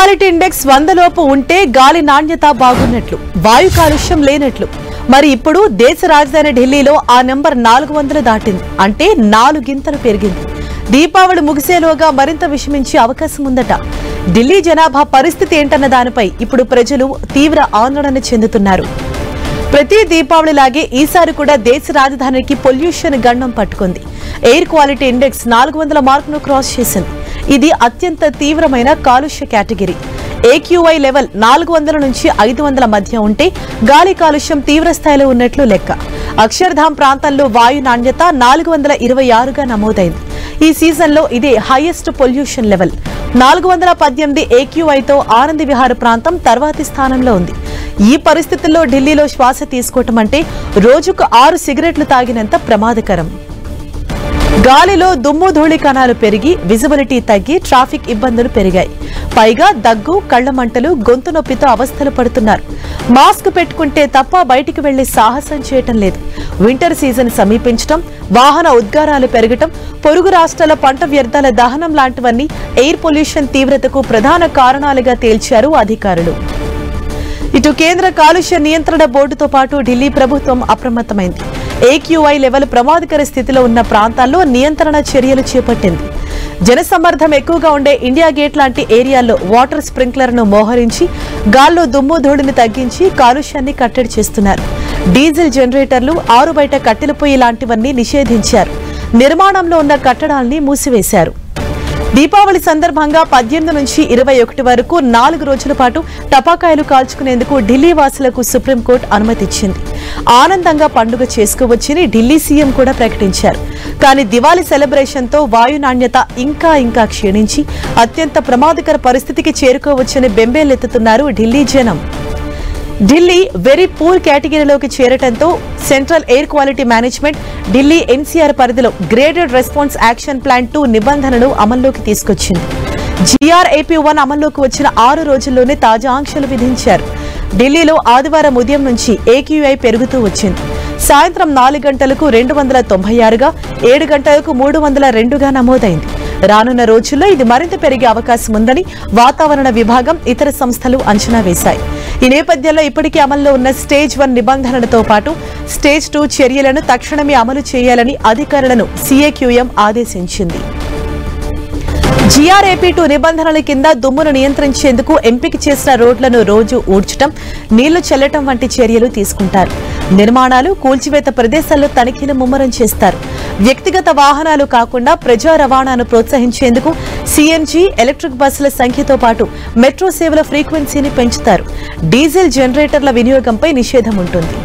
Quality index 100 లోపు ఉంటే గాలి నాణ్యత బాగున్నట్లు, వాయు కాలుష్యం లేనట్లు. మరి ఇప్పుడు దేశ రాజధాని ఢిల్లీలో ఆ నెంబర్ 400 దాటింది. అంటే 4 గింతలు పెరిగింది. దీపావళి ముగిసేలోగా మరింత విషమించే అవకాశం ఉందట. ఢిల్లీ జనాభా పరిస్థితి ఏంటన్న దానిపై ఇప్పుడు ప్రజలు తీవ్ర ఆందోళన చెందుతున్నారు. ప్రతి దీపావళిలాగే ఈసారి కూడా దేశ రాజధానికి పొల్యూషన్ గండం పట్టుకుంది. ఎయిర్ క్వాలిటీ ఇండెక్స్ 400 మార్కును క్రాస్ చేసింది. ఇది అత్యంత తీవ్రమైన కాలుష్య కేటగిరీ. AQI లెవెల్ 400 నుంచి 500 మధ్య ఉంటే గాలి కాలుష్యం తీవ్ర స్థాయిలో ఉన్నట్లు లెక్క. అక్షర్ధామ్ ప్రాంతంలో వాయు నాణ్యత 426గా నమోదైంది. ఈ సీజన్లో ఇదే హైయెస్ట్ పొల్యూషన్ లెవెల్. 418 AQIతో ఆనంద్ విహార్ ప్రాంతం తర్వాతి స్థానంలో ఉంది. ఈ పరిస్థితుల్లో ఢిల్లీలో శ్వాస తీసుకోవటం అంటే రోజుకు 6 సిగరెట్లు తాగినంత ప్రమాదకరం. గాలిలో దుమ్ము ధూళి కణాలు పెరిగి విజిబిలిటీ తగ్గి ట్రాఫిక్ ఇబ్బందులు పెరిగాయి. పైగా దగ్గు, కళ్ల మంటలు, గొంతు నొప్పితో అవస్థలు పడుతున్నారు. మాస్క్ పెట్టుకుంటే తప్ప బయటికి వెళ్లే సాహసం చేయటం లేదు. వింటర్ సీజన్ సమీపించడం, వాహన ఉద్గారాలు పెరగటం, పొరుగు రాష్ట్రాల పంట వ్యర్థాల దహనం లాంటివన్నీ ఎయిర్ పొల్యూషన్ తీవ్రతకు ప్రధాన కారణాలుగా తేల్చారు అధికారులు. ఇటు కేంద్ర కాలుష్య నియంత్రణ బోర్డుతో పాటు ఢిల్లీ ప్రభుత్వం అప్రమత్తమైంది. AQI లెవెల్ ప్రమాదకర స్థితిలో ఉన్న ప్రాంతాల్లో నియంత్రణ చర్యలు చేపట్టింది. జనసమ్మర్దం ఎక్కువగా ఉండే ఇండియా గేట్ లాంటి ఏరియాల్లో వాటర్ స్ప్రింక్లర్ను మోహరించి గాల్లో దుమ్ము ధూళిని తగ్గించి కాలుష్యాన్ని కట్టడి చేస్తున్నారు. డీజిల్ జనరేటర్లు, ఆరుబయట కట్టెల పొయ్యి లాంటివన్నీ నిషేధించారు. నిర్మాణంలో ఉన్న కట్టడాల్ని మూసివేశారు. దీపావళి సందర్భంగా 18 నుంచి 21 వరకు 4 రోజుల పాటు టపాకాయలు కాల్చుకునేందుకు ఢిల్లీ వాసులకు సుప్రీంకోర్టు అనుమతిచ్చింది. ఆనందంగా పండుగ చేసుకోవచ్చని ఢిల్లీ సీఎం కూడా ప్రకటించారు. కానీ దివాళీ సెలబ్రేషన్ తో వాయు నాణ్యత ఇంకా క్షీణించి అత్యంత ప్రమాదకర పరిస్థితికి చేరుకోవచ్చని బెంబేలెత్తుతున్నారు ఢిల్లీ జనం. ఢిల్లీ వెరీ పూర్ కేటగిరీలోకి చేరటంతో central air quality management Delhi NCR పరిధిలో గ్రేడెడ్ రెస్పాన్స్ యాక్షన్ ప్లాన్ 2 నిబంధనలు అమల్లోకి తీసుకొచ్చింది. GRAP1 అమల్లోకి వచ్చిన 6 రోజుల్లోనే తాజా ఆంక్షలు విధించారు. ఢిల్లీలో ఆదివారం ఉదయం నుంచి AQI పెరుగుతూ వచ్చింది. సాయంత్రం 4 గంటలకు 296గా, 7 గంటలకు 302గా నమోదైంది. రానున్న రోజుల్లో ఇది మరింత పెరిగే అవకాశం ఉందని వాతావరణ విభాగం, ఇతర సంస్థలు అంచనా వేశాయి. ఈ నేపథ్యంలో ఇప్పటికే అమల్లో ఉన్న స్టేజ్ 1 నిబంధనలతో పాటు స్టేజ్ 2 చర్యలను తక్షణమే అమలు చేయాలని అధికారులను CAQM ఆదేశించింది. GRAP2 నిబంధనల కింద దుమ్మును నియంత్రించేందుకు ఎంపిక చేసిన రోడ్లను రోజు ఊడ్చడం, నీళ్లు చల్లటం వంటి చర్యలు తీసుకుంటారు. నిర్మాణాలు, కూల్చివేత ప్రదేశాల్లో తనిఖీలు ముమ్మరం చేస్తారు. వ్యక్తిగత వాహనాలు కాకుండా ప్రజా రవాణాను ప్రోత్సహించేందుకు CNG, ఎలక్ట్రిక్ బస్సుల సంఖ్యతో పాటు మెట్రో సేవల ఫ్రీక్వెన్సీని పెంచుతారు. డీజిల్ జనరేటర్ల వినియోగంపై నిషేధం ఉంటుంది.